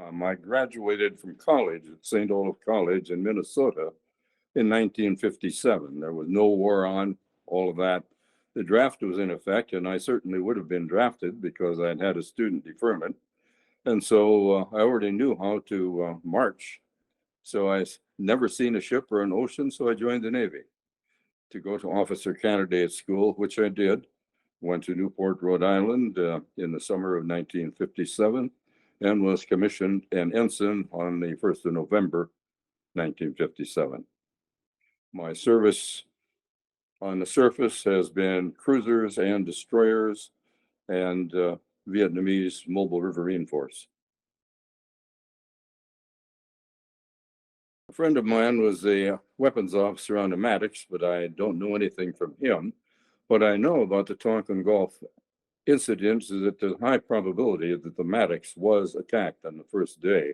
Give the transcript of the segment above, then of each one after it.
I graduated from college at St. Olaf College in Minnesota in 1957. There was no war on, all of that. The draft was in effect, and I certainly would have been drafted because I'd had a student deferment. And so I already knew how to march. So I never seen a ship or an ocean, so I joined the Navy to go to officer candidate school, which I did. Went to Newport, Rhode Island in the summer of 1957 and was commissioned an ensign on the 1st of November, 1957. My service on the surface has been cruisers and destroyers and Vietnamese mobile Riverine force. A friend of mine was a weapons officer on the Maddox, but I don't know anything from him. What I know about the Tonkin Gulf incident is that there's high probability that the Maddox was attacked on the first day,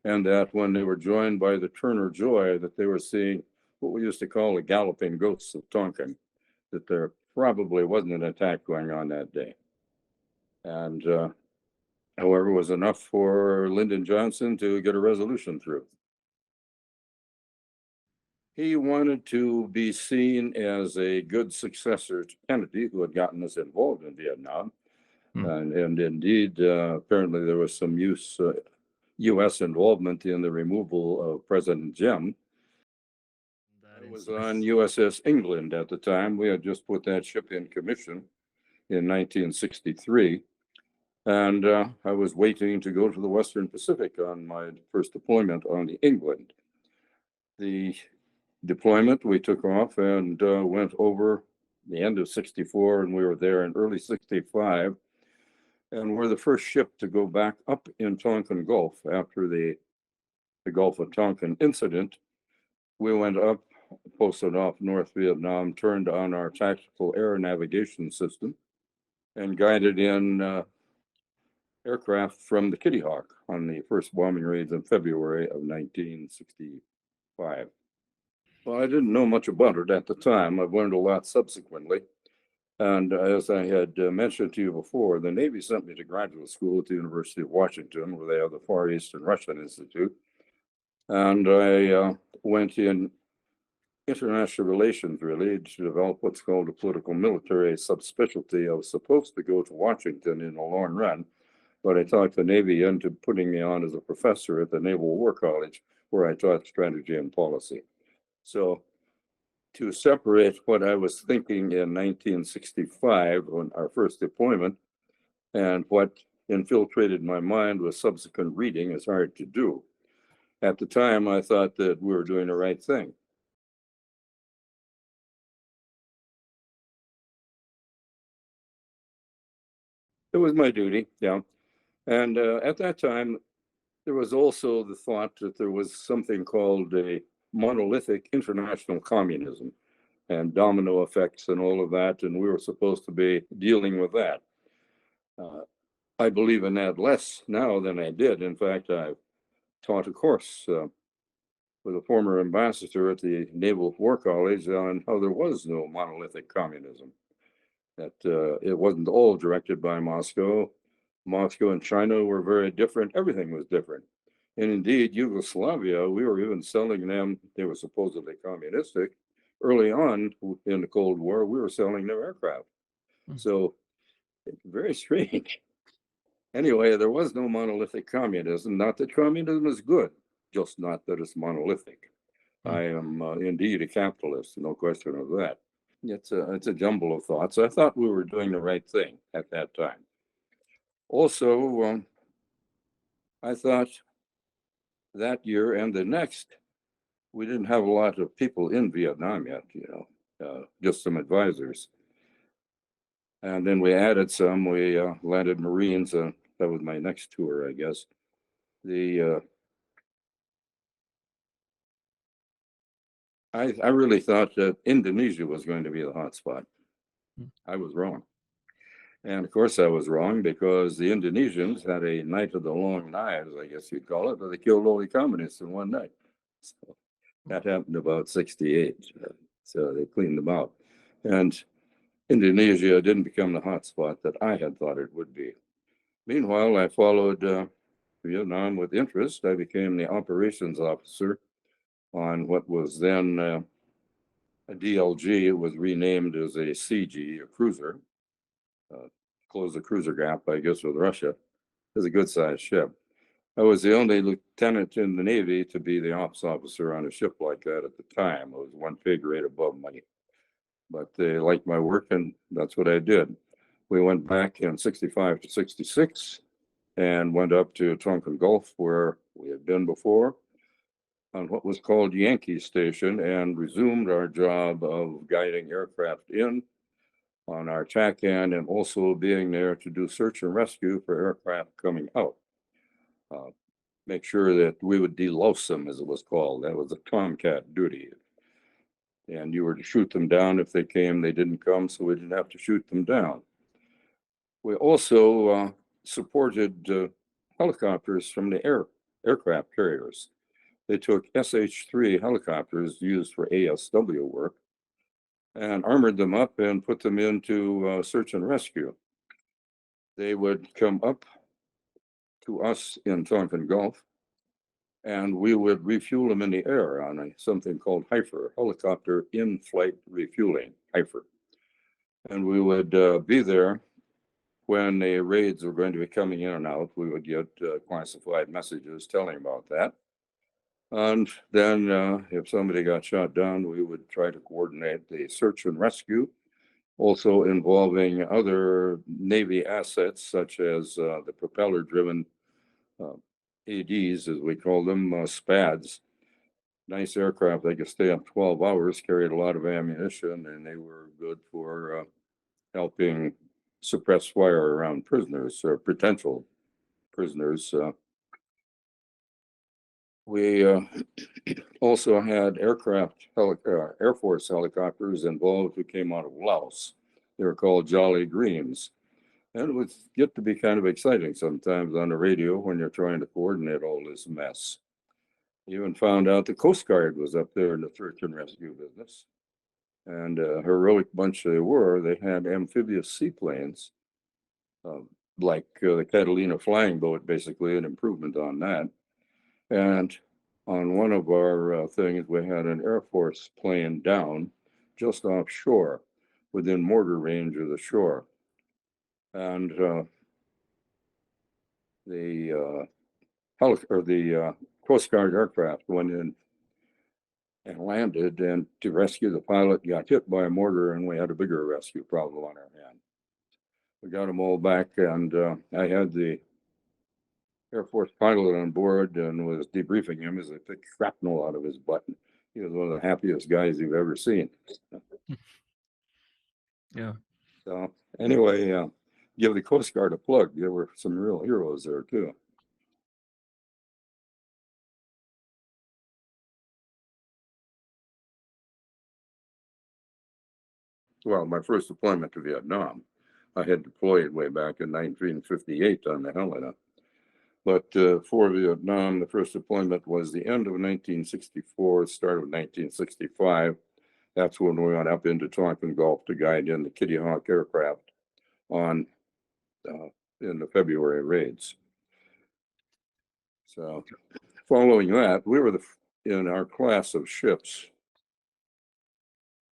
and that when they were joined by the Turner Joy, that they were seeing what we used to call the galloping ghosts of Tonkin, that there probably wasn't an attack going on that day. And however, it was enough for Lyndon Johnson to get a resolution through. He wanted to be seen as a good successor to Kennedy, who had gotten us involved in Vietnam. And indeed, apparently there was some U.S. involvement in the removal of President Diem. I was on USS England at the time. We had just put that ship in commission in 1963. And I was waiting to go to the Western Pacific on my first deployment on the England. The deployment, we took off and went over the end of 64, and we were there in early 65. And we're the first ship to go back up in Tonkin Gulf after the Gulf of Tonkin incident. We went up, posted off North Vietnam, turned on our tactical air navigation system, and guided in aircraft from the Kitty Hawk on the first bombing raids in February of 1965. Well, I didn't know much about it at the time. I've learned a lot subsequently. And as I had mentioned to you before, the Navy sent me to graduate school at the University of Washington, where they have the Far Eastern Russian Institute. And I went in international relations, really, to develop what's called a political military subspecialty. I was supposed to go to Washington in the long run, but I talked the Navy into putting me on as a professor at the Naval War College, where I taught strategy and policy. So to separate what I was thinking in 1965 on our first deployment and what infiltrated my mind with subsequent reading is hard to do. At the time, I thought that we were doing the right thing. It was my duty, yeah. And at that time, there was also the thought that there was something called a monolithic international communism and domino effects and all of that, and we were supposed to be dealing with that. I believe in that less now than I did. In fact, I've taught a course with a former ambassador at the Naval War College on how there was no monolithic communism, that it wasn't all directed by Moscow. Moscow and China were very different. Everything was different. And indeed, Yugoslavia, we were even selling them, they were supposedly communistic. Early on in the Cold War, we were selling them aircraft. So very strange. Anyway, there was no monolithic communism. Not that communism is good, just not that it's monolithic. I am indeed a capitalist, no question of that. It's a jumble of thoughts. I thought we were doing the right thing at that time. Also, I thought that year and the next, we didn't have a lot of people in Vietnam yet, just some advisors. And then we added some, we landed Marines, that was my next tour, I guess. I really thought that Indonesia was going to be the hot spot. I was wrong. And of course I was wrong, because the Indonesians had a night of the long knives, I guess you'd call it, but they killed all the communists in one night. So that happened about 68. So they cleaned them out. And Indonesia didn't become the hot spot that I had thought it would be. Meanwhile, I followed Vietnam with interest. I became the operations officer on what was then a DLG. It was renamed as a CG, a cruiser. Close the cruiser gap, I guess, with Russia. It was a good sized ship. I was the only lieutenant in the Navy to be the ops officer on a ship like that at the time. It was one pay grade above me, but they liked my work, and that's what I did. We went back in 65 to 66 and went up to Tonkin Gulf, where we had been before, on what was called Yankee Station, and resumed our job of guiding aircraft in on our TACAN and also being there to do search and rescue for aircraft coming out. Make sure that we would delouse them, as it was called. That was a Tomcat duty. And you were to shoot them down if they came. They didn't come, so we didn't have to shoot them down. We also supported helicopters from the aircraft carriers. They took SH-3 helicopters used for ASW work and armored them up and put them into search and rescue. They would come up to us in Tonkin Gulf, and we would refuel them in the air on something called HIFR, helicopter in-flight refueling, HIFR. And we would be there when the raids were going to be coming in and out. We would get classified messages telling about that. And then if somebody got shot down, we would try to coordinate the search and rescue, also involving other Navy assets, such as the propeller-driven ADs, as we call them, SPADs. Nice aircraft. They could stay up 12 hours, carried a lot of ammunition, and they were good for helping suppress fire around prisoners or potential prisoners. We also had Air Force helicopters involved who came out of Laos. They were called Jolly Greens. And it would get to be kind of exciting sometimes on the radio when you're trying to coordinate all this mess. Even found out the Coast Guard was up there in the search and rescue business. And a heroic bunch they were. They had amphibious seaplanes, like the Catalina flying boat, basically, an improvement on that. And on one of our things, we had an Air Force plane down just offshore, within mortar range of the shore. And the Coast Guard aircraft went in and landed, and to rescue the pilot, got hit by a mortar, and we had a bigger rescue problem on our hand. We got them all back, and I had the Air Force pilot on board and was debriefing him as I picked shrapnel out of his butt. He was one of the happiest guys you've ever seen. Yeah. So anyway, give the Coast Guard a plug. There were some real heroes there too. Well, my first deployment to Vietnam, I had deployed way back in 1958 on the Helena. But for Vietnam, the first deployment was the end of 1964, start of 1965. That's when we went up into Tonkin Gulf to guide in the Kitty Hawk aircraft on in the February raids. So following that, we were in our class of ships.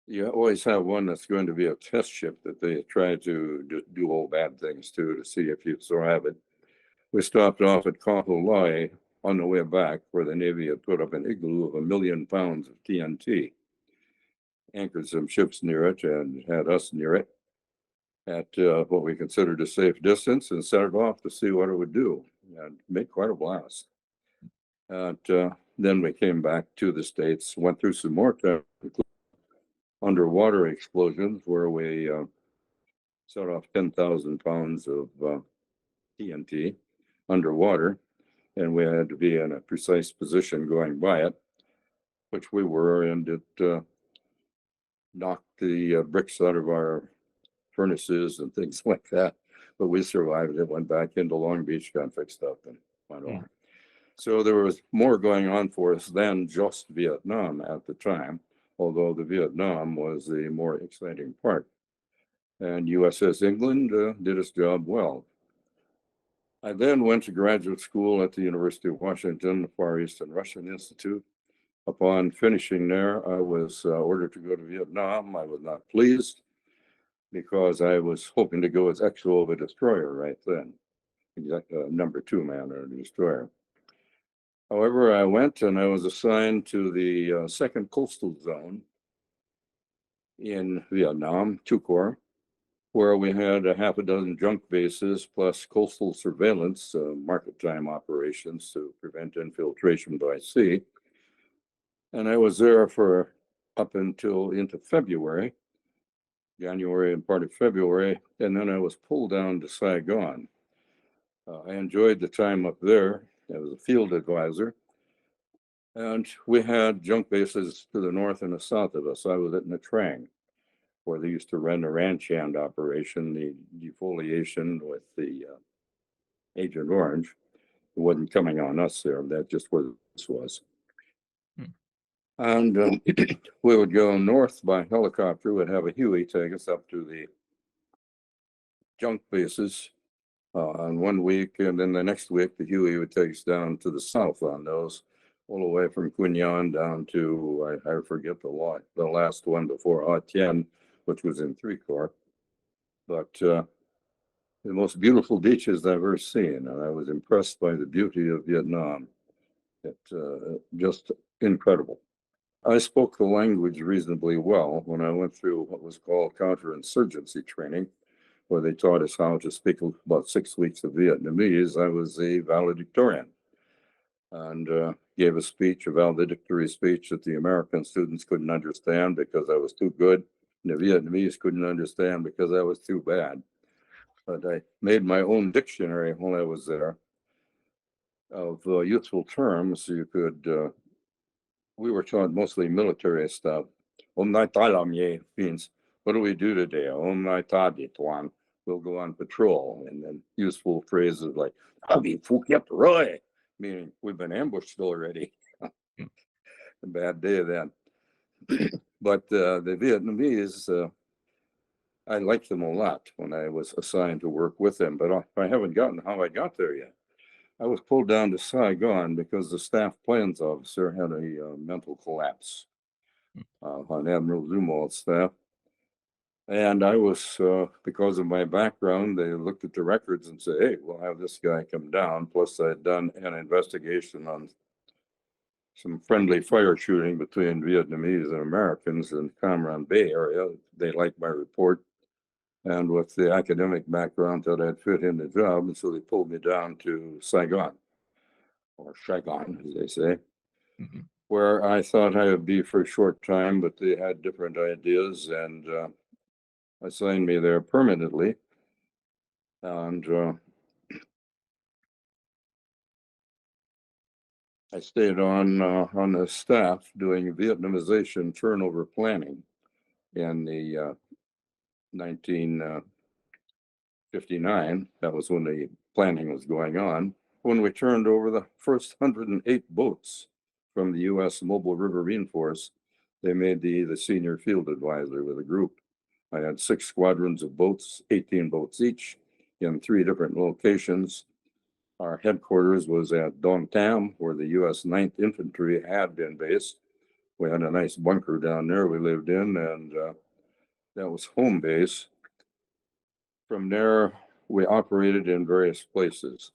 You always have one that's going to be a test ship that they try to do all bad things to see if you survive it. We stopped off at Kahoolae on the way back, where the Navy had put up an igloo of 1 million pounds of TNT. Anchored some ships near it and had us near it at what we considered a safe distance, and set it off to see what it would do, and make quite a blast. And then we came back to the States, went through some more underwater explosions where we set off 10,000 pounds of TNT underwater, and we had to be in a precise position going by it, which we were, and it knocked the bricks out of our furnaces and things like that. But we survived it, went back into Long Beach, got fixed up, and went on. So there was more going on for us than just Vietnam at the time, although the Vietnam was the more exciting part. And USS England did its job well. I then went to graduate school at the University of Washington, the Far Eastern Russian Institute. Upon finishing there, I was ordered to go to Vietnam. I was not pleased because I was hoping to go as XO of a destroyer right then, number 2 man on a destroyer. However, I went and I was assigned to the second coastal zone in Vietnam, 2 Corps, where we had a half a dozen junk bases plus coastal surveillance, market time operations to prevent infiltration by sea. And I was there for up until into February, January and part of February, and then I was pulled down to Saigon. I enjoyed the time up there. I was a field advisor, and we had junk bases to the north and the south of us. I was at Nha Trang, where they used to run a ranch hand operation, the defoliation with the Agent Orange. It wasn't coming on us there. That's just where this was. And we would go north by helicopter. We'd have a Huey take us up to the junk bases on 1 week, and then the next week the Huey would take us down to the south on those, all the way from Quy Nhon down to I forget the last one before Ha Tien, which was in 3 Corps. But the most beautiful beaches I've ever seen, and I was impressed by the beauty of Vietnam. It's just incredible. I spoke the language reasonably well when I went through what was called counterinsurgency training, where they taught us how to speak about 6 weeks of Vietnamese. I was a valedictorian and gave a valedictory speech that the American students couldn't understand because I was too good, and the Vietnamese couldn't understand because I was too bad. But I made my own dictionary while I was there of useful terms. You could, we were taught mostly military stuff. Means, what do we do today? We'll go on patrol. And then useful phrases like, meaning we've been ambushed already. A bad day then. But the Vietnamese, I liked them a lot when I was assigned to work with them, but I haven't gotten how I got there yet. I was pulled down to Saigon because the staff plans officer had a mental collapse on Admiral Zumwalt's staff. And I was, because of my background, they looked at the records and said, hey, we'll have this guy come down. Plus, I had done an investigation on some friendly fire shooting between Vietnamese and Americans in Cam Ranh Bay area. They liked my report. And with the academic background that I'd fit in the job, and so they pulled me down to Saigon, or Saigon, as they say, where I thought I would be for a short time, but they had different ideas and assigned me there permanently. And I stayed on the staff doing Vietnamization turnover planning in the 1959. That was when the planning was going on. When we turned over the first 108 boats from the U.S. Mobile Riverine Force, they made the senior field advisor with a group. I had 6 squadrons of boats, 18 boats each, in 3 different locations. Our headquarters was at Dong Tam, where the U.S. 9th Infantry had been based. We had a nice bunker down there we lived in, and that was home base. From there, we operated in various places.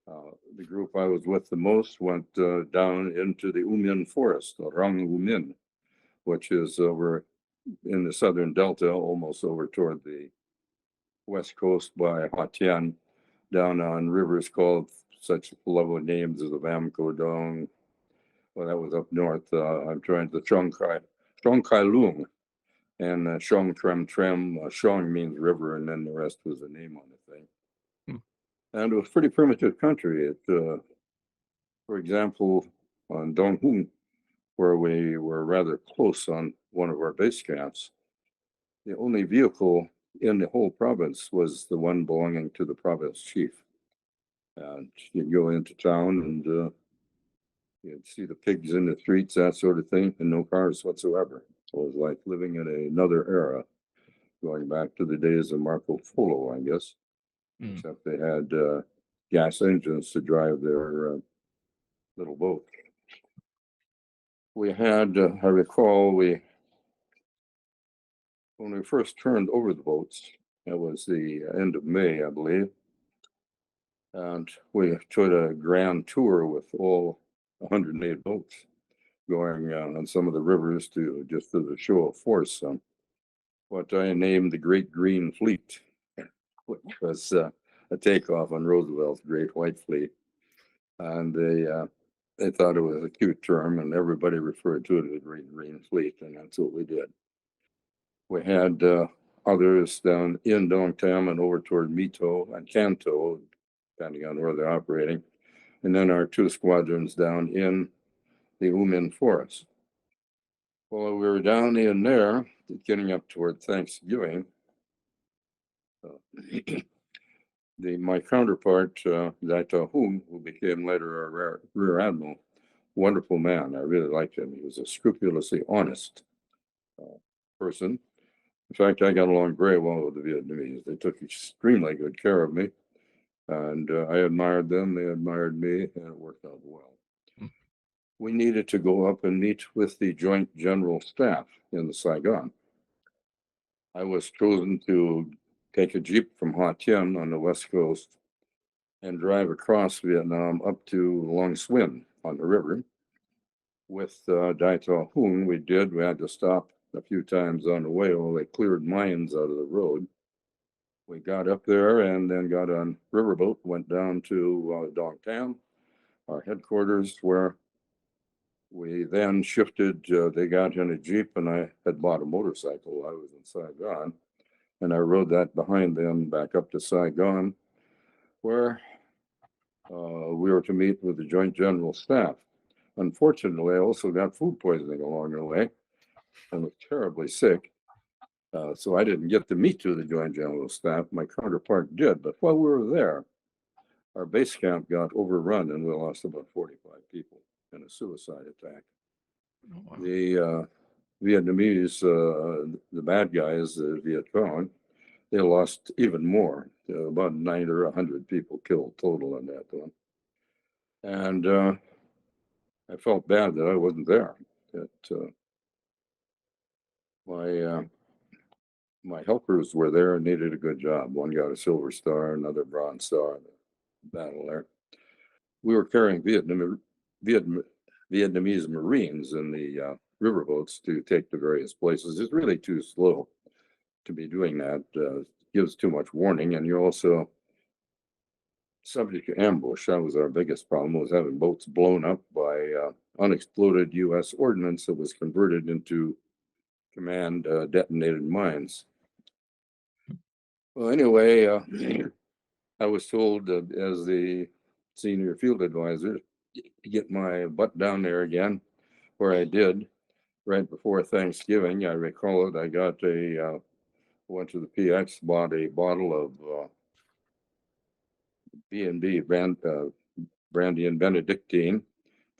The group I was with the most went down into the U Minh forest, Rang U Minh, which is over in the southern delta, almost over toward the west coast by Ha Tien, down on rivers called such lovely names as the Vam Co Dong. Well, that was up north. I'm trying to Trong Kai Lung, and Shong Trem Trem. Shong means river, and then the rest was the name on the thing. And it was pretty primitive country. It, for example, on Dong Hung, where we were rather close on one of our base camps, the only vehicle in the whole province was the one belonging to the province chief. And you'd go into town and you'd see the pigs in the streets, that sort of thing, and no cars whatsoever. It was like living in another era, going back to the days of Marco Polo, I guess. Except they had gas engines to drive their little boat. We had, I recall, when we first turned over the boats, it was the end of May, I believe, and we took a grand tour with all 108 boats going on some of the rivers to just as a show of force. What I named the Great Green Fleet, which was a takeoff on Roosevelt's Great White Fleet. And they thought it was a cute term, and everybody referred to it as the Great Green Fleet, and that's what we did. We had others down in Dongtam and over toward Mito and Kanto, depending on where they're operating, and then our 2 squadrons down in the Umin Forest. Well, we were down in there, getting up toward Thanksgiving. My counterpart, Daito Hung, who became later our rear admiral, wonderful man. I really liked him. He was a scrupulously honest person. In fact, I got along very well with the Vietnamese. They took extremely good care of me, and I admired them. They admired me, and it worked out well. We needed to go up and meet with the Joint General Staff in the Saigon. I was chosen to take a jeep from Ha Tien on the west coast and drive across Vietnam up to Long Swin on the river. With Dai To Hoon, we had to stop a few times on the way while they cleared mines out of the road. We got up there and then got on riverboat, went down to Dong Tam, our headquarters, where we then shifted. They got in a Jeep, and I had bought a motorcycle. I was in Saigon, and I rode that behind them back up to Saigon, where we were to meet with the Joint General Staff. Unfortunately, I also got food poisoning along the way and was terribly sick. So I didn't get to meet with the Joint General Staff. My counterpart did. But while we were there, our base camp got overrun and we lost about 45 people in a suicide attack. Oh, wow. The Vietnamese, the bad guys, the Viet Cong, they lost even more, about 90 or 100 people killed total in that one. And I felt bad that I wasn't there. That my helpers were there and needed a good job. One got a Silver Star, another Bronze Star in the battle there. We were carrying Vietnamese Marines in the riverboats to take to various places. It's really too slow to be doing that. Gives too much warning, and you're also subject to ambush. That was our biggest problem, was having boats blown up by unexploded U.S. ordnance that was converted into command detonated mines. Well, anyway, I was told as the senior field advisor to get my butt down there again, where I did right before Thanksgiving. I recall it. I got went to the PX, bought a bottle of B&B brandy and Benedictine,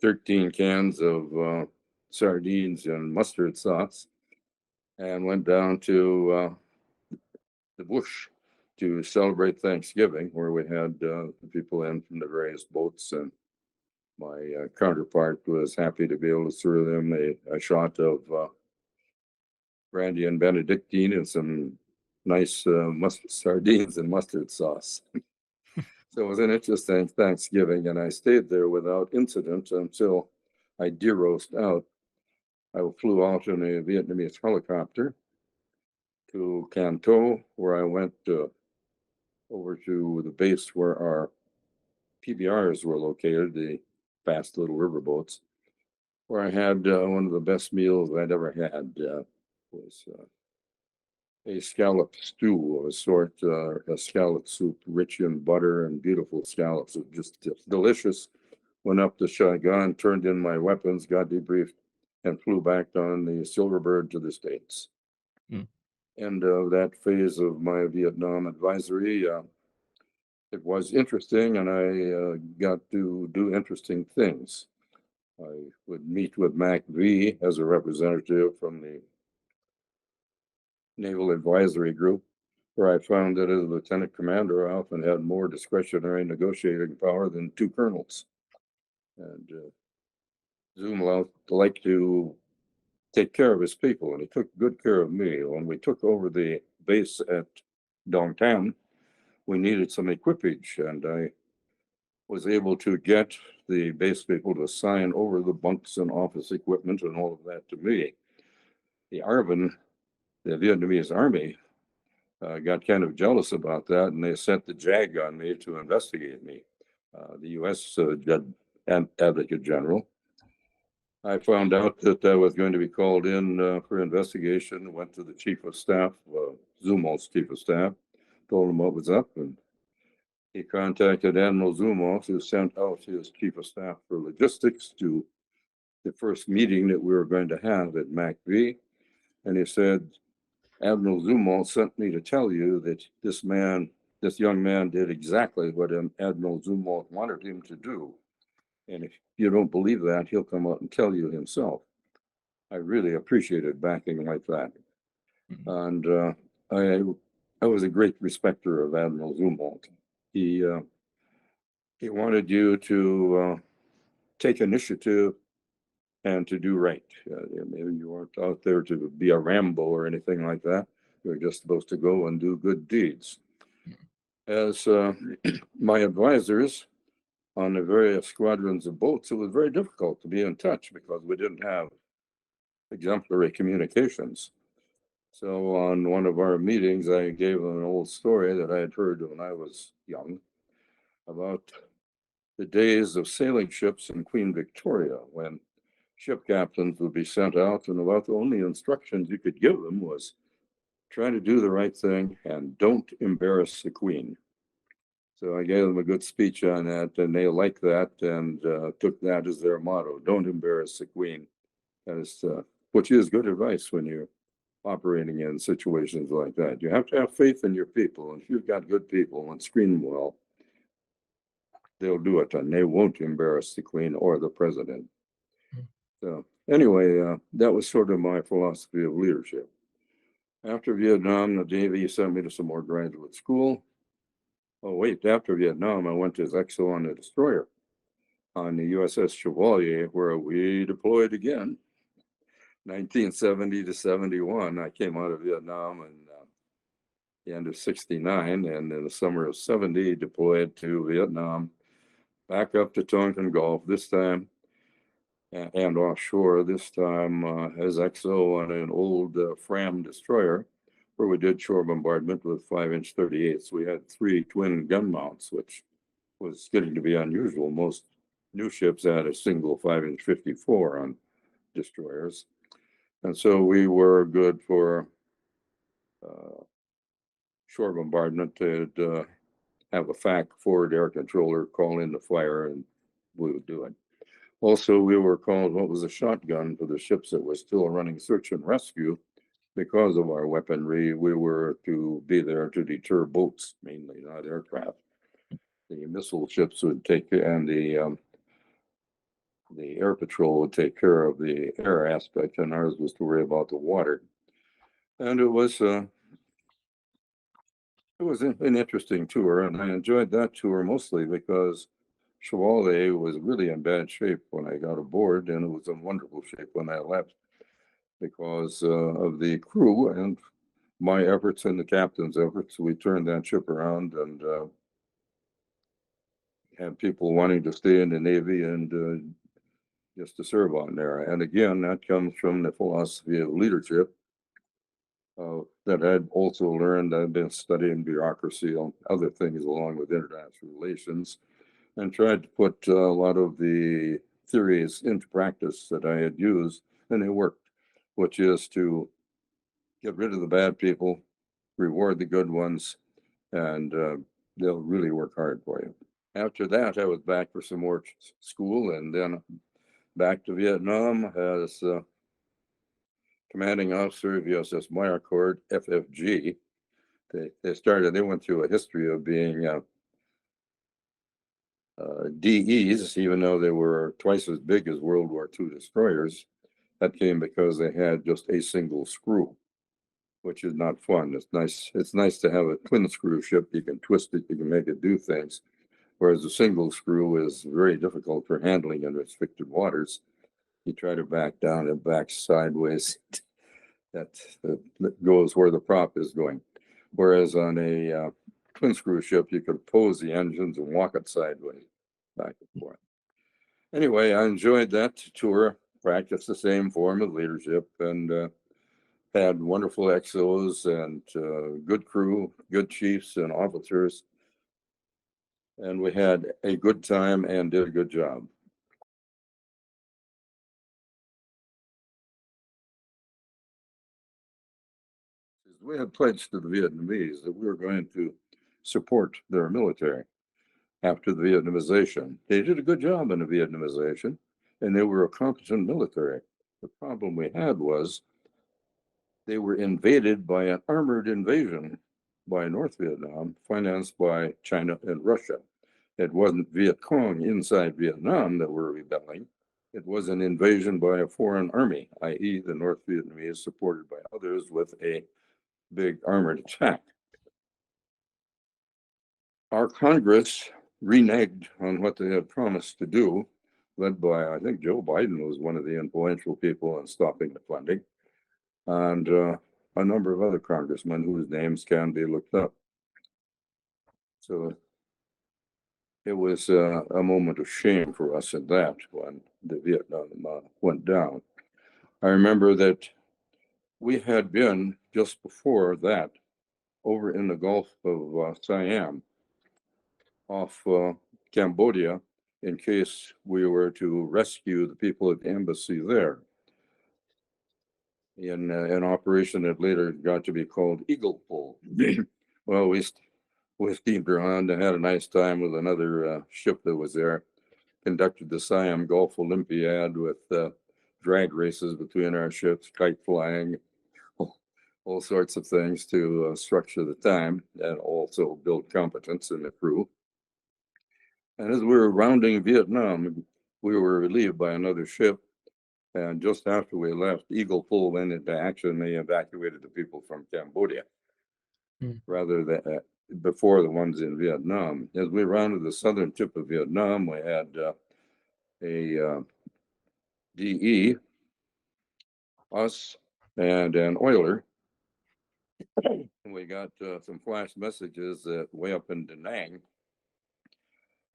13 cans of sardines and mustard sauce, and went down to the bush to celebrate Thanksgiving, where we had people in from the various boats, and my counterpart was happy to be able to serve them a shot of brandy and Benedictine and some nice sardines and mustard sauce. So it was an interesting Thanksgiving, and I stayed there without incident until I de-roast out. I flew out in a Vietnamese helicopter to Canton, where I went over to the base where our PBRs were located, the fast little riverboats, where I had one of the best meals I'd ever had. Was a scallop stew of a sort, a scallop soup rich in butter and beautiful scallops. It was just delicious. Went up to Saigon, turned in my weapons, got debriefed, and flew back on the Silverbird to the States. End of that phase of my Vietnam advisory. It was interesting, and I got to do interesting things. I would meet with Mac V as a representative from the Naval Advisory Group where I found that as a lieutenant commander, I often had more discretionary negotiating power than two colonels. And Zoom liked to take care of his people, and he took good care of me. When we took over the base at Tonkin, we needed some equipage, and I was able to get the base people to sign over the bunks and office equipment and all of that to me. The the Vietnamese army, got kind of jealous about that, and they sent the JAG on me to investigate me. The U.S. Advocate General. I found out that I was going to be called in for investigation. Went to the chief of staff, Zumwalt's chief of staff, told him what was up, and he contacted Admiral Zumwalt, who sent out his chief of staff for logistics to the first meeting that we were going to have at MACV. And he said, Admiral Zumwalt sent me to tell you that this young man did exactly what Admiral Zumwalt wanted him to do. And if you don't believe that, he'll come out and tell you himself. I really appreciated backing like that. And I was a great respecter of Admiral Zumwalt. He wanted you to take initiative and to do right. Maybe you weren't out there to be a Rambo or anything like that. You're just supposed to go and do good deeds. As my advisors on the various squadrons of boats, it was very difficult to be in touch because we didn't have exemplary communications. So on one of our meetings, I gave them an old story that I had heard when I was young about the days of sailing ships in Queen Victoria, when ship captains would be sent out, and about the only instructions you could give them was try to do the right thing and don't embarrass the Queen. So I gave them a good speech on that, and they liked that and took that as their motto: don't embarrass the Queen. Which is good advice when you're operating in situations like that. You have to have faith in your people, and if you've got good people and screen them well, they'll do it, and they won't embarrass the Queen or the president. So anyway, that was sort of my philosophy of leadership. After Vietnam, the Navy sent me to some more graduate school. Oh, wait, after Vietnam, I went to Isaacson on a destroyer on the USS Chevalier, where we deployed again. 1970 to 71, I came out of Vietnam in the end of 69, and in the summer of 70, deployed to Vietnam, back up to Tonkin Gulf, this time, and offshore, this time as XO on an old Fram destroyer, where we did shore bombardment with 5-inch 38s. We had 3 twin gun mounts, which was getting to be unusual. Most new ships had a single 5-inch 54 on destroyers. And so we were good for shore bombardment. To have a FAC forward air controller call in the fire, and we would do it. Also, we were called what was a shotgun for the ships that were still running search and rescue. Because of our weaponry, we were to be there to deter boats, mainly, not aircraft. The missile ships would take, and the air patrol would take care of the air aspect, and ours was to worry about the water. And it was an interesting tour, and I enjoyed that tour mostly because Chevalier was really in bad shape when I got aboard, and it was in wonderful shape when I left because of the crew and my efforts and the captain's efforts. We turned that ship around and had people wanting to stay in the Navy and just to serve on there. And again, that comes from the philosophy of leadership that I'd also learned. I've been studying bureaucracy and other things along with international relations, and tried to put a lot of the theories into practice that I had used, and they worked, which is to get rid of the bad people, reward the good ones, and they'll really work hard for you. After that, I was back for some more school, and then back to Vietnam as commanding officer of USS Mycord, FFG. They went through a history of being DEs, even though they were twice as big as World War II destroyers. That came because they had just a single screw. which is not fun. It's nice. It's nice to have a twin screw ship. You can twist it. You can make it do things. Whereas a single screw is very difficult for handling in restricted waters. You try to back down, it backs sideways. That goes where the prop is going. Whereas on a twin screw ship, you could pose the engines and walk it sideways, back and forth. Anyway, I enjoyed that tour, practiced the same form of leadership, and had wonderful XOs and good crew, good chiefs and officers. And we had a good time and did a good job. We had pledged to the Vietnamese that we were going to support their military after the Vietnamization. They did a good job in the Vietnamization, and they were a competent military. The problem we had was they were invaded by an armored invasion by North Vietnam, financed by China and Russia. It wasn't Viet Cong inside Vietnam that were rebelling. It was an invasion by a foreign army, i.e. the North Vietnamese, supported by others with a big armored attack. Our Congress reneged on what they had promised to do, led by, I think Joe Biden was one of the influential people in stopping the funding, and a number of other congressmen whose names can be looked up. So it was a moment of shame for us at that when the Vietnam went down. I remember that we had been just before that over in the Gulf of Siam off Cambodia in case we were to rescue the people at the embassy there in an operation that later got to be called Eagle Pull. Well, we steamed around and had a nice time with another ship that was there, conducted the Siam Gulf Olympiad with drag races between our ships, kite flying, all sorts of things to structure the time and also build competence in the crew. And as we were rounding Vietnam, we were relieved by another ship. And just after we left, Eagle Pull went into action. They evacuated the people from Cambodia rather than before the ones in Vietnam. As we rounded the southern tip of Vietnam, we had a DE, us, and an oiler. And we got some flash messages that way up in Da Nang,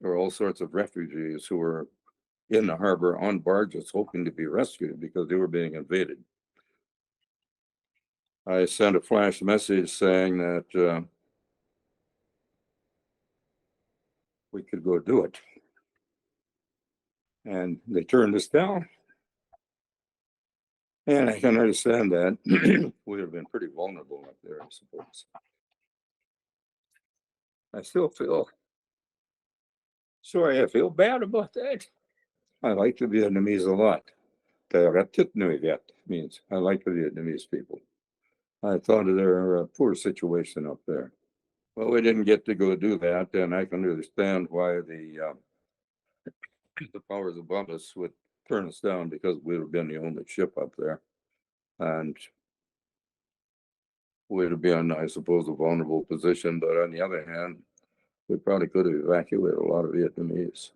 there were all sorts of refugees who were in the harbor on barges hoping to be rescued because they were being invaded. I sent a flash message saying that we could go do it. And they turned us down. And I can understand that. We would have been pretty vulnerable up there, I suppose. I still feel sorry. I feel bad about that. I like the Vietnamese a lot. Viet means I like the Vietnamese people. I thought of their poor situation up there. Well, we didn't get to go do that, and I can understand why the powers above us would turn us down because we would have been the only ship up there, and we'd have been, I suppose, a vulnerable position. But on the other hand, we probably could have evacuated a lot of Vietnamese.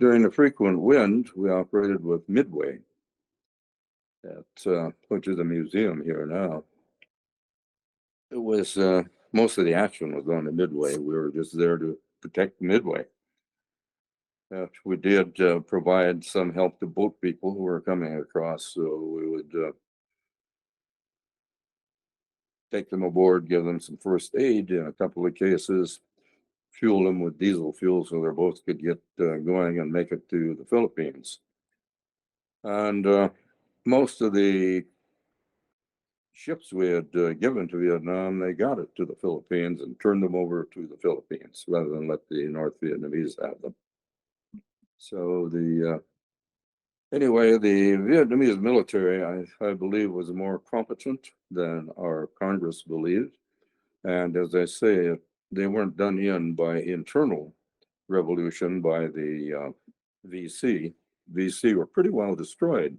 During the frequent wind, we operated with Midway, which is a museum here now. It was most of the action was on the Midway. We were just there to protect the Midway. We did provide some help to boat people who were coming across, so we would take them aboard, give them some first aid in a couple of cases, fuel them with diesel fuel so their boats could get going and make it to the Philippines. And most of the ships we had given to Vietnam, they got it to the Philippines and turned them over to the Philippines rather than let the North Vietnamese have them. So anyway, the Vietnamese military, I believe, was more competent than our Congress believed. And as I say, they weren't done in by internal revolution by the VC. VC were pretty well destroyed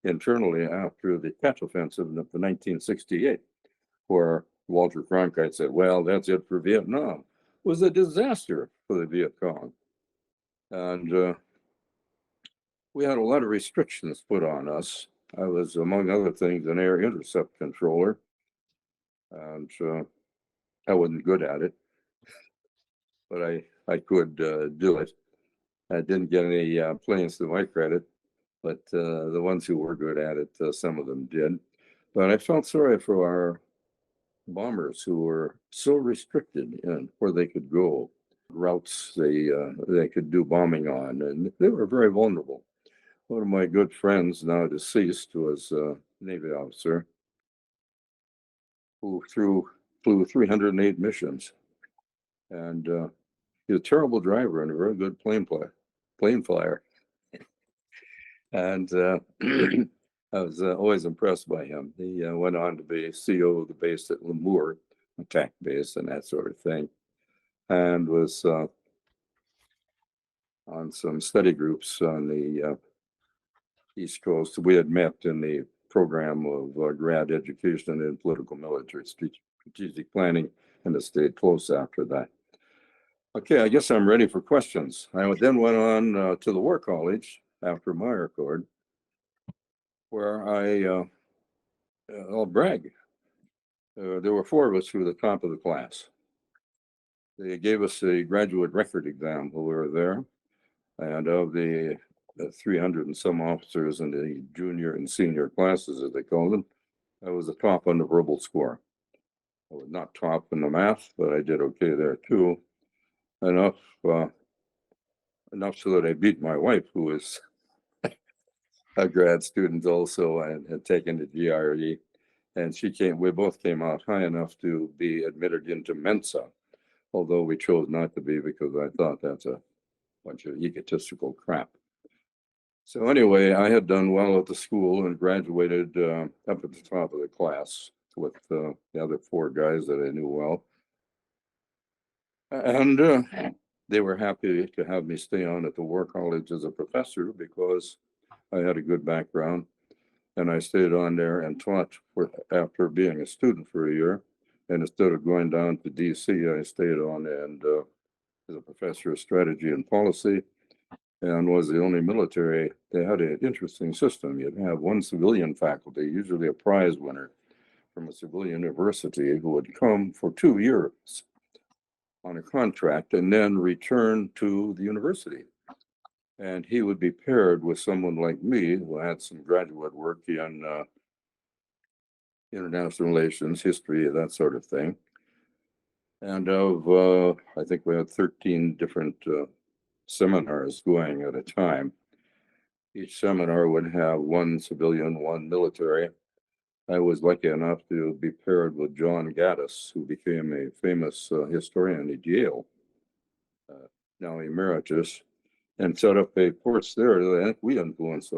internally after the Tet Offensive of 1968. where Walter Cronkite said, well, that's it for Vietnam. It was a disaster for the Viet Cong. And we had a lot of restrictions put on us. I was, among other things, an air intercept controller, and I wasn't good at it, but I could do it. I didn't get any planes to my credit, but the ones who were good at it, some of them did. But I felt sorry for our bombers who were so restricted in where they could go, routes they could do bombing on, and they were very vulnerable. One of my good friends, now deceased, was a Navy officer who flew 308 missions, and he's a terrible driver and a very good plane flyer. And I was always impressed by him. He went on to be CO of the base at Lemoore, attack base, and that sort of thing, and was on some study groups on the East Coast. We had met in the program of grad education in political military strategic planning, and it stayed close after that. Okay, I guess I'm ready for questions. I then went on to the War College after Mycord, where I'll brag. There were 4 of us who were the top of the class. They gave us a graduate record exam while we were there. And of the 300 and some officers in the junior and senior classes, as they called them, I was the top on the verbal score. I was not top in the math, but I did okay there too. Enough so that I beat my wife, who was a grad student also and had taken the GRE. And we both came out high enough to be admitted into Mensa, although we chose not to be because I thought that's a bunch of egotistical crap. So anyway, I had done well at the school and graduated up at the top of the class with the other 4 guys that I knew well. And they were happy to have me stay on at the War College as a professor because I had a good background. And I stayed on there and taught after being a student for a year. And instead of going down to DC, I stayed on and as a professor of strategy and policy, and was the only military. They had an interesting system. You'd have one civilian faculty, usually a prize winner from a civilian university, who would come for 2 years on a contract and then return to the university. And he would be paired with someone like me who had some graduate work in international relations, history, that sort of thing. And I think we had 13 different seminars going at a time. Each seminar would have 1 civilian, 1 military. I was lucky enough to be paired with John Gaddis, who became a famous historian at Yale, now emeritus, and set up a course there that I think we influenced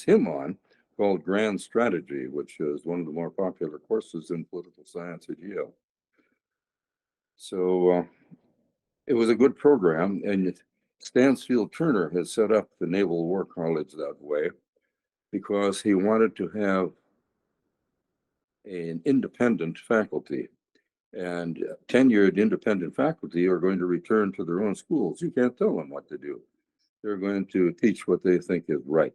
him on, called Grand Strategy, which is one of the more popular courses in political science at Yale. So it was a good program, and Stansfield Turner had set up the Naval War College that way because he wanted to have an independent faculty, and tenured independent faculty are going to return to their own schools. You can't tell them what to do. They're going to teach what they think is right.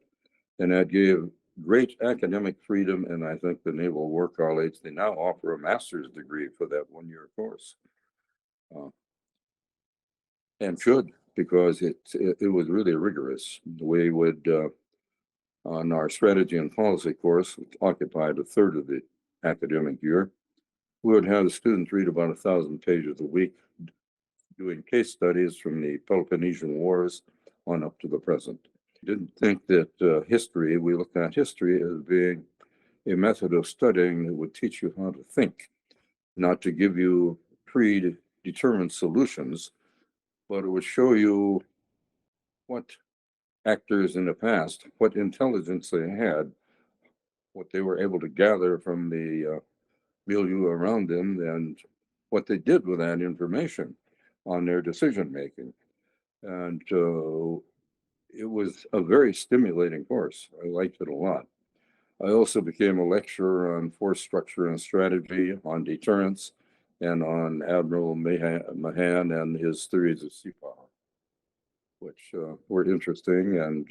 And that gave great academic freedom. And I think the Naval War College, they now offer a master's degree for that 1-year course. And should, because it was really rigorous. We would, on our strategy and policy course, which occupied a third of the academic year, we would have the students read about 1,000 pages a week, doing case studies from the Peloponnesian Wars on up to the present. Didn't think that we looked at history as being a method of studying that would teach you how to think, not to give you predetermined solutions, but it would show you what actors in the past, what intelligence they had, what they were able to gather from the milieu around them, and what they did with that information on their decision making. And it was a very stimulating course. I liked it a lot. I also became a lecturer on force structure and strategy, on deterrence, and on Admiral Mahan and his theories of sea power, which were interesting and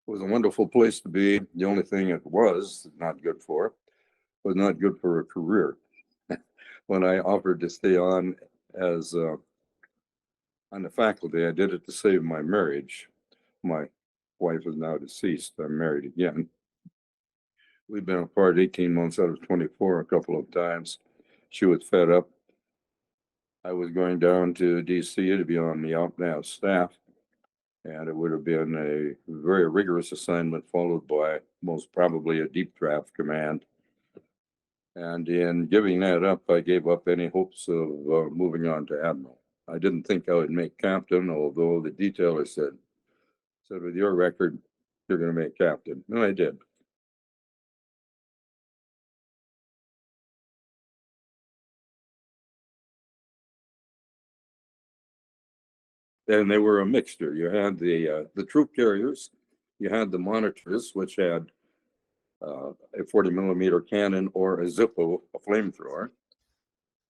was a wonderful place to be. The only thing it was not good for was not good for a career. When I offered to stay on as on the faculty, I did it to save my marriage. My wife is now deceased. I'm married again. We've been apart 18 months out of 24 a couple of times. She was fed up. I was going down to DC to be on the OpNav staff, and it would have been a very rigorous assignment followed by most probably a deep draft command. And in giving that up, I gave up any hopes of moving on to Admiral. I didn't think I would make captain, although the detailer said, with your record, you're going to make captain. And I did. And they were a mixture. You had the troop carriers, you had the monitors, which had a 40 millimeter cannon or a Zippo, a flamethrower,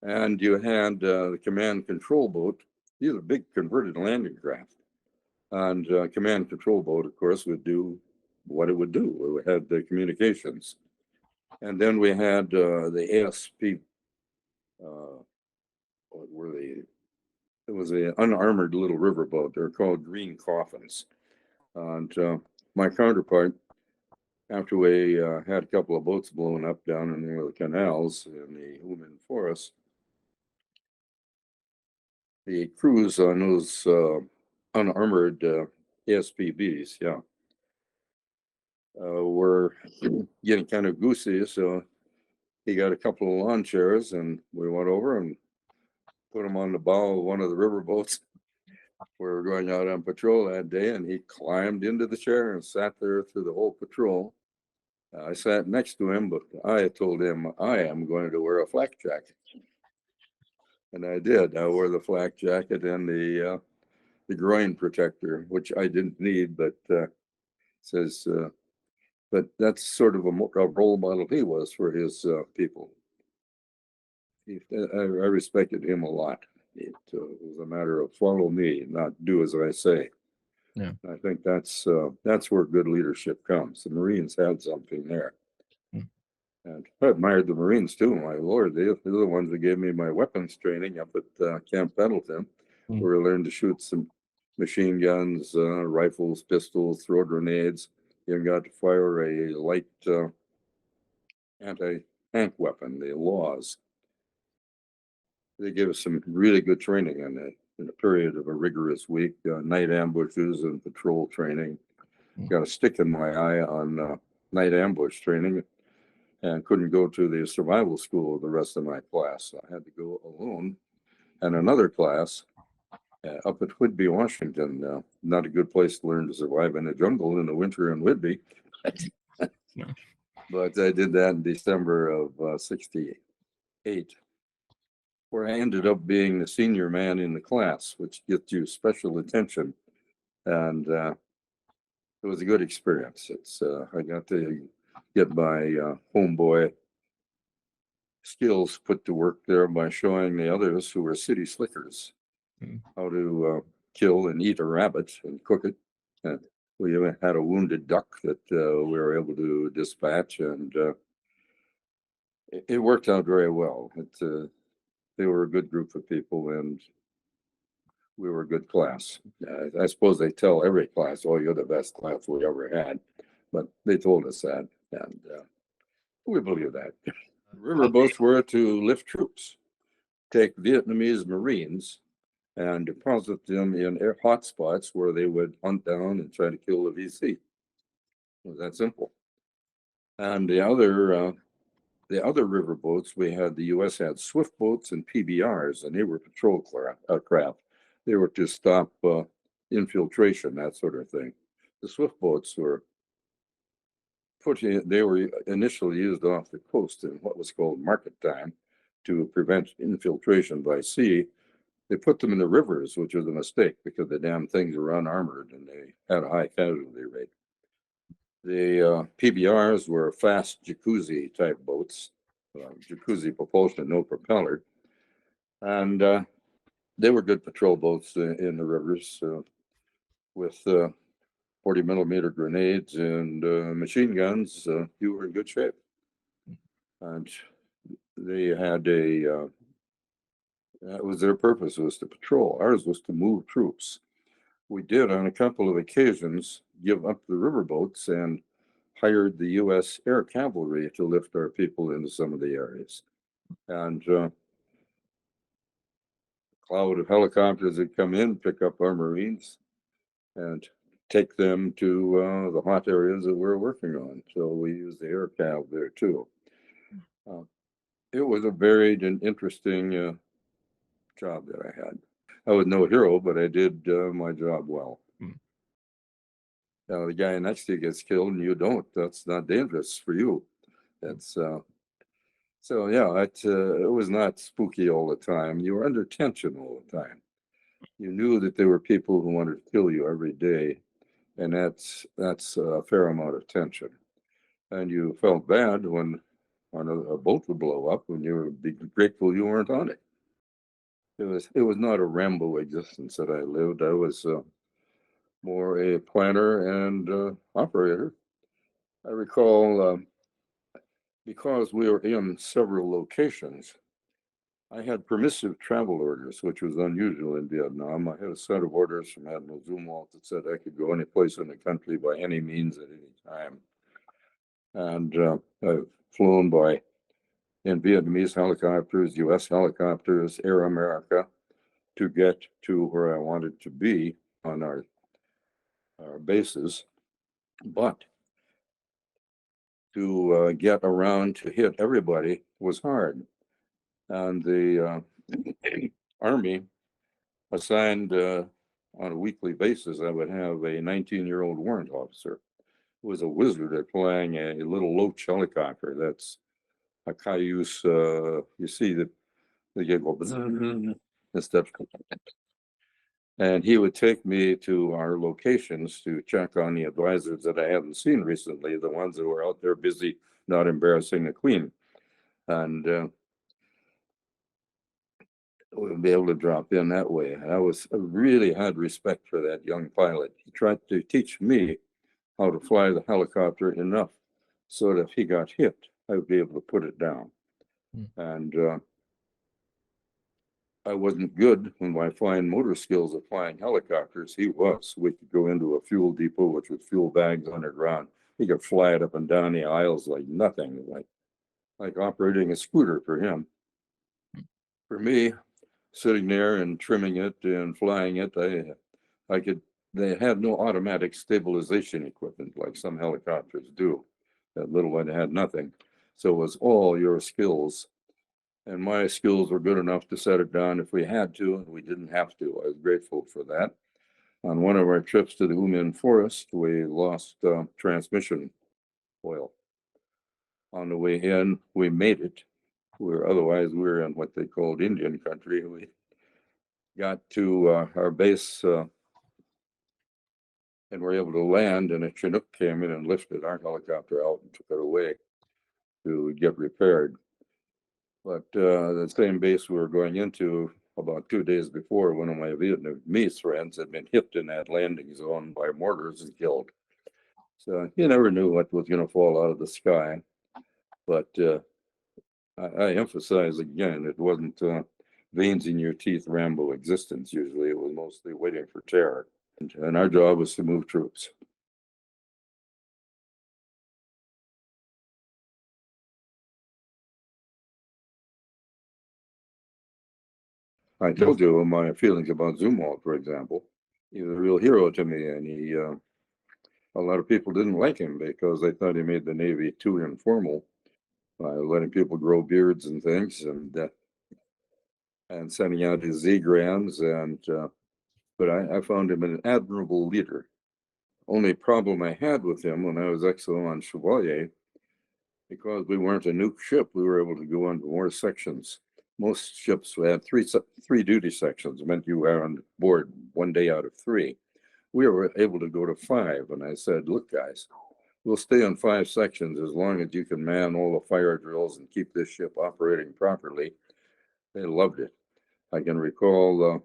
and you had the command control boat. These are big converted landing craft, and command control boat, of course, would do what it would do. It had the communications, and then we had the ASP. What were they? It was an unarmored little riverboat. They're called green coffins. And my counterpart, after we had a couple of boats blown up down in one of the canals in the Human Forest, the crews on those unarmored ASPBs, were getting kind of goosey. So he got a couple of lawn chairs, and we went over and put him on the bow of one of the river boats. We were going out on patrol that day, and he climbed into the chair and sat there through the whole patrol. I sat next to him, but I told him I am going to wear a flak jacket. And I did. I wore the flak jacket and the groin protector, which I didn't need, but says, but that's sort of a role model he was for his people. I respected him a lot. It was a matter of follow me, not do as I say. Yeah. I think that's where good leadership comes. The Marines had something there. And I admired the Marines too. My Lord, they're the ones that gave me my weapons training up at Camp Pendleton, where I learned to shoot some machine guns, rifles, pistols, throw grenades. Even got to fire a light anti-tank weapon, the laws. They gave us some really good training in a period of a rigorous week, night ambushes and patrol training. Got a stick in my eye on night ambush training, and couldn't go to the survival school the rest of my class. I had to go alone. And another class up at Whidbey, Washington. Not a good place to learn to survive in the jungle in the winter in Whidbey. But I did that in December of 68, where I ended up being the senior man in the class, which gets you special attention. And it was a good experience. I got to get my homeboy skills put to work there by showing the others who were city slickers how to kill and eat a rabbit and cook it. And we even had a wounded duck that we were able to dispatch, and it worked out very well. They were a good group of people, and we were a good class. I suppose they tell every class, "Oh, you're the best class we ever had," but they told us that, and we believe that. Riverboats were to lift troops, take Vietnamese Marines, and deposit them in hot spots where they would hunt down and try to kill the VC. It was that simple. And the other riverboats, we had the U.S. had swift boats and PBRs, and they were patrol craft. They were to stop infiltration, that sort of thing. The swift boats were they were initially used off the coast in what was called market time to prevent infiltration by sea. They put them in the rivers, which was a mistake because the damn things were unarmored and they had a high casualty rate. The PBRs were fast jacuzzi type boats, jacuzzi propulsion, no propeller. And they were good patrol boats in the rivers with 40 millimeter grenades and machine guns. You were in good shape. And they had that was their purpose, was to patrol. Ours was to move troops. We did on a couple of occasions give up the riverboats and hired the U.S. Air Cavalry to lift our people into some of the areas. And a cloud of helicopters would come in, pick up our Marines, and take them to the hot areas that we're working on. So we used the Air Cav there too. It was a varied and interesting job that I had. I was no hero, but I did my job well. Now the guy next to you gets killed and you don't. That's not dangerous for you. That's so yeah. It was not spooky all the time. You were under tension all the time. You knew that there were people who wanted to kill you every day, and that's a fair amount of tension. And you felt bad when a boat would blow up, when you would be grateful you weren't on it. It was not a Rambo existence that I lived. I was more a planner and operator. I recall because we were in several locations, I had permissive travel orders, which was unusual in Vietnam. I had a set of orders from Admiral Zumwalt that said I could go any place in the country by any means at any time. And I've flown in Vietnamese helicopters, US helicopters, Air America, to get to where I wanted to be on our bases. But to get around to hit everybody was hard. And the Army assigned on a weekly basis, I would have a 19-year-old warrant officer who was a wizard at flying a little Loach helicopter. That's a Cayuse. You see that they get go and stuff. And he would take me to our locations to check on the advisors that I hadn't seen recently, the ones that were out there busy, not embarrassing the Queen. And we'd be able to drop in that way. I really had respect for that young pilot. He tried to teach me how to fly the helicopter enough so that if he got hit, I would be able to put it down. And I wasn't good with my flying motor skills of flying helicopters. He was. We could go into a fuel depot, which was fuel bags underground. He could fly it up and down the aisles like nothing, like operating a scooter for him. For me, sitting there and trimming it and flying it, I could. They had no automatic stabilization equipment like some helicopters do. That little one had nothing. So it was all your skills. And my skills were good enough to set it down if we had to, and we didn't have to. I was grateful for that. On one of our trips to the Umin forest, we lost transmission oil. On the way in, we made it. Otherwise, we were in what they called Indian country. We got to our base and were able to land, and a Chinook came in and lifted our helicopter out and took it away to get repaired. But the same base we were going into about 2 days before, one of my Vietnamese friends had been hit in that landing zone by mortars and killed. So you never knew what was going to fall out of the sky. But I emphasize again, it wasn't veins in your teeth Rambo existence. Usually it was mostly waiting for terror. And our job was to move troops. I told you my feelings about Zumwalt, for example. He was a real hero to me, and a lot of people didn't like him because they thought he made the Navy too informal by letting people grow beards and things, and sending out his Z-grams. But I found him an admirable leader. Only problem I had with him when I was Excellent Chevalier, because we weren't a nuke ship, we were able to go on more sections. Most ships had three duty sections, meant you were on board 1 day out of 3. We were able to go to 5, and I said, look, guys, we'll stay in 5 sections as long as you can man all the fire drills and keep this ship operating properly. They loved it. I can recall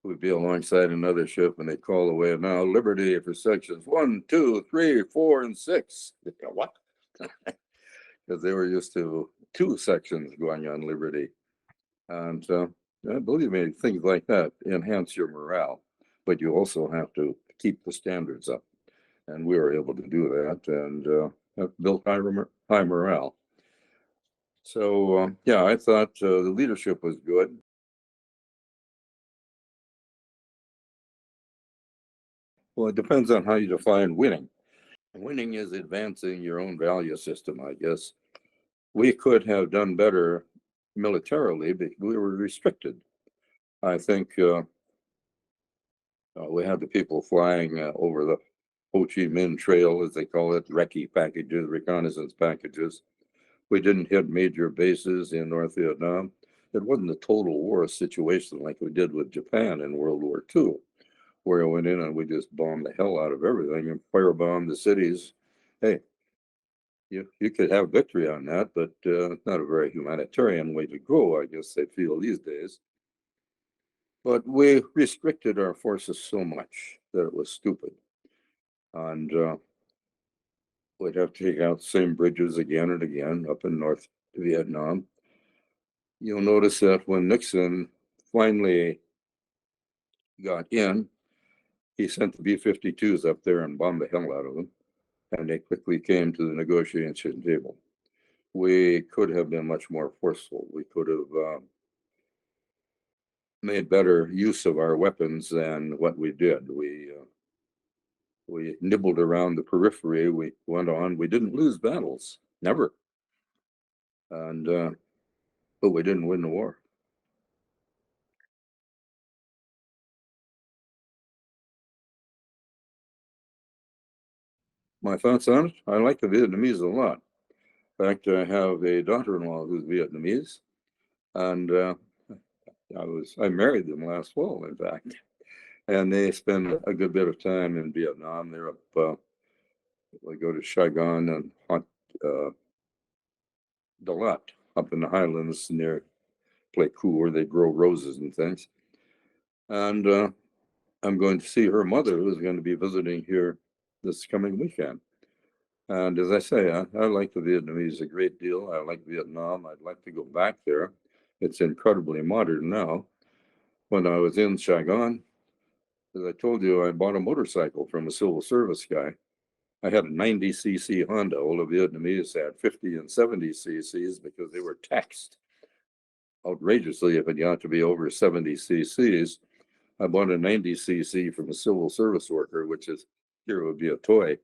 we'd be alongside another ship and they'd call away, now Liberty for sections 1, 2, 3, 4, and 6. What? Because they were used to 2 sections going on Liberty. And believe me, things like that enhance your morale, but you also have to keep the standards up. And we were able to do that and built high morale. So, yeah, I thought the leadership was good. Well, it depends on how you define winning. Winning is advancing your own value system, I guess. We could have done better militarily, but we were restricted. I think we had the people flying over the Ho Chi Minh Trail, as they call it, recce packages, reconnaissance packages. We didn't hit major bases in North Vietnam. It wasn't a total war situation like we did with Japan in World War II, where I went in and we just bombed the hell out of everything and firebombed the cities. Hey, you could have victory on that, but not a very humanitarian way to go, I guess they feel these days. But we restricted our forces so much that it was stupid. And we'd have to take out the same bridges again and again up in North Vietnam. You'll notice that when Nixon finally got in, he sent the B-52s up there and bombed the hell out of them. And they quickly came to the negotiation table. We could have been much more forceful. We could have made better use of our weapons than what we did. We nibbled around the periphery. We went on. We didn't lose battles, never. And but we didn't win the war. My thoughts on it? I like the Vietnamese a lot. In fact, I have a daughter-in-law who's Vietnamese, and I married them last fall, in fact, and they spend a good bit of time in Vietnam. They're up. We go to Saigon and Hot Dalat up in the highlands near Pleiku, where they grow roses and things. And I'm going to see her mother, who's going to be visiting here this coming weekend. And as I say, I like the Vietnamese a great deal. I like Vietnam. I'd like to go back there. It's incredibly modern now. When I was in Saigon, as I told you, I bought a motorcycle from a civil service guy. I had a 90cc Honda. All the Vietnamese had 50 and 70 cc's because they were taxed outrageously if it got to be over 70 cc's. I bought a 90cc from a civil service worker, which is here would be a toy,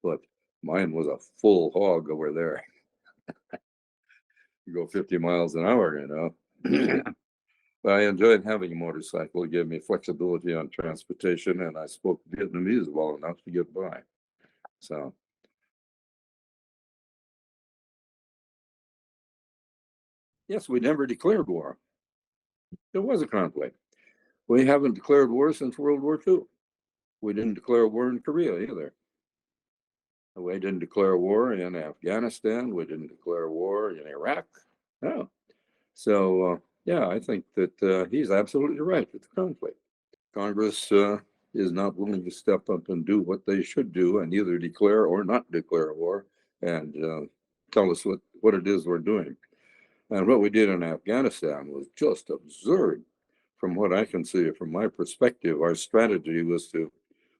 but mine was a full hog over there. You go 50 miles an hour, you know. But I enjoyed having a motorcycle. It gave me flexibility on transportation, and I spoke Vietnamese well enough to get by. So, yes, we never declared war. There was a conflict. We haven't declared war since World War II. We didn't declare war in Korea either. We didn't declare war in Afghanistan. We didn't declare war in Iraq. No. So, yeah, I think that he's absolutely right with the conflict. Congress is not willing to step up and do what they should do and either declare or not declare war and tell us what it is we're doing. And what we did in Afghanistan was just absurd. From what I can see, from my perspective, our strategy was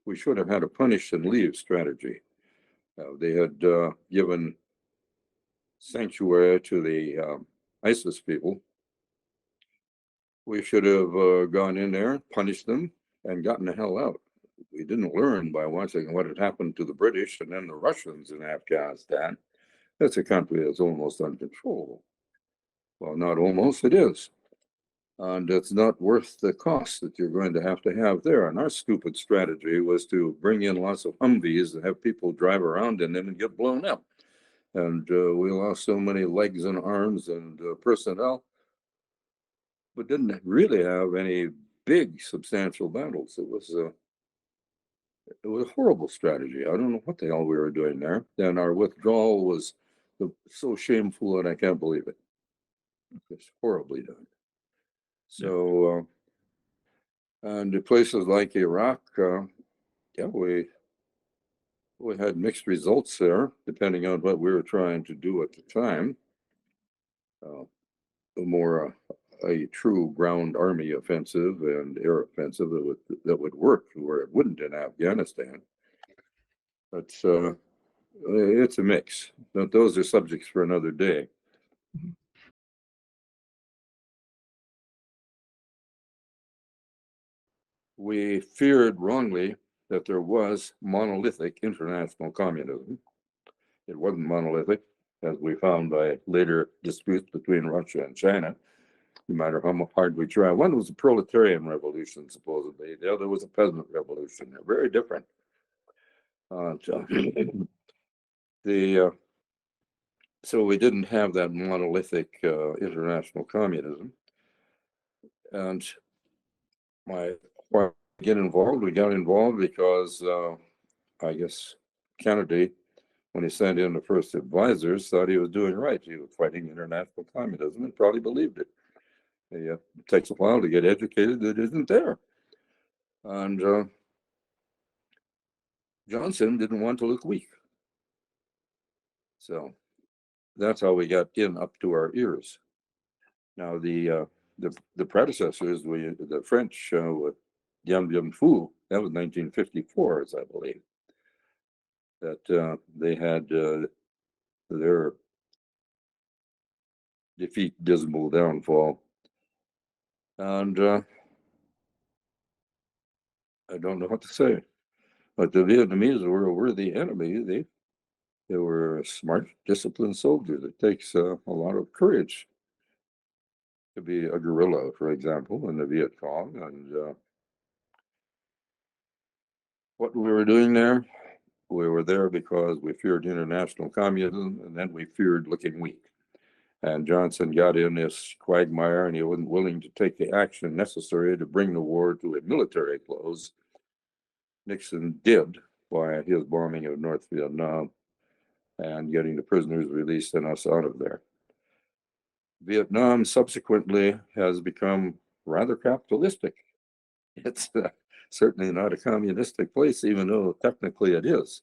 we should have had a punish and leave strategy. They had given sanctuary to the ISIS people. We should have gone in there, punished them, and gotten the hell out. We didn't learn by watching what had happened to the British and then the Russians in Afghanistan. That's a country that's almost uncontrollable. Well, not almost, it is. And it's not worth the cost that you're going to have there. And our stupid strategy was to bring in lots of Humvees and have people drive around in them and get blown up. And we lost so many legs and arms and personnel, but didn't really have any big substantial battles. It was It was a horrible strategy. I don't know what the hell we were doing there. Then our withdrawal was so shameful that I can't believe it. It's horribly done. So, and the places like Iraq, yeah, we had mixed results there, depending on what we were trying to do at the time. Uh, more a true ground army offensive and air offensive that would work where it wouldn't in Afghanistan. But it's a mix. But those are subjects for another day. We feared wrongly that there was monolithic international communism. It wasn't monolithic, as we found by later disputes between Russia and China. No matter how hard we try. One was a proletarian revolution, supposedly. The other was a peasant revolution. They're very different. The so we didn't have that monolithic international communism. And why get involved? We got involved because I guess Kennedy, when he sent in the first advisors, thought he was doing right. He was fighting international communism and probably believed it. It takes a while to get educated. It isn't there. And Johnson didn't want to look weak. So that's how we got in up to our ears. Now the predecessors, the French with Dien Bien Phu, that was 1954, as I believe, that they had their defeat, dismal downfall, and I don't know what to say. But the Vietnamese were a worthy enemy. They were smart, disciplined soldiers. It takes a lot of courage to be a guerrilla, for example, in the Viet Cong. And what we were doing there, we were there because we feared international communism, and then we feared looking weak. And Johnson got in this quagmire, and he wasn't willing to take the action necessary to bring the war to a military close. Nixon did by his bombing of North Vietnam and getting the prisoners released and us out of there. Vietnam subsequently has become rather capitalistic. It's certainly not a communistic place, even though technically it is.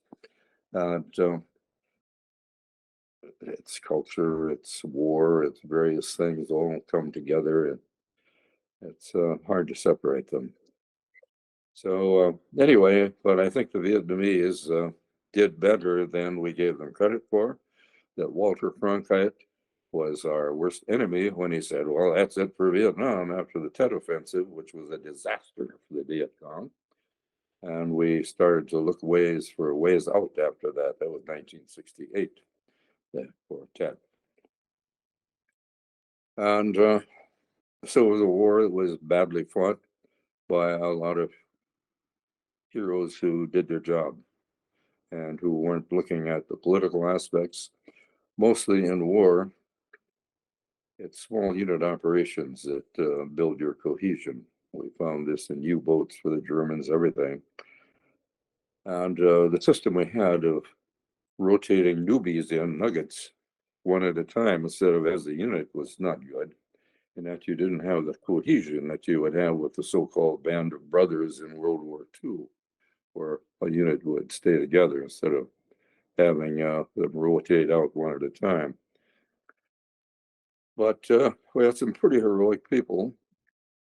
Its culture, its war, its various things all come together, and it's hard to separate them. So anyway, but I think the Vietnamese did better than we gave them credit for. That Walter Cronkite was our worst enemy when he said, well, that's it for Vietnam after the Tet Offensive, which was a disaster for the Viet Cong. And we started to look for ways out after that. That was 1968 for Tet. And so it was a war that was badly fought by a lot of heroes who did their job and who weren't looking at the political aspects. Mostly in war, it's small unit operations that build your cohesion. We found this in U-boats for the Germans, everything. And the system we had of rotating newbies in nuggets one at a time instead of as a unit was not good. And that you didn't have the cohesion that you would have with the so-called band of brothers in World War II, where a unit would stay together instead of having them rotate out one at a time. But we had some pretty heroic people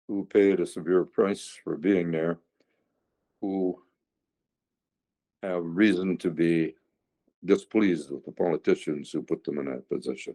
who paid a severe price for being there, who have reason to be displeased with the politicians who put them in that position.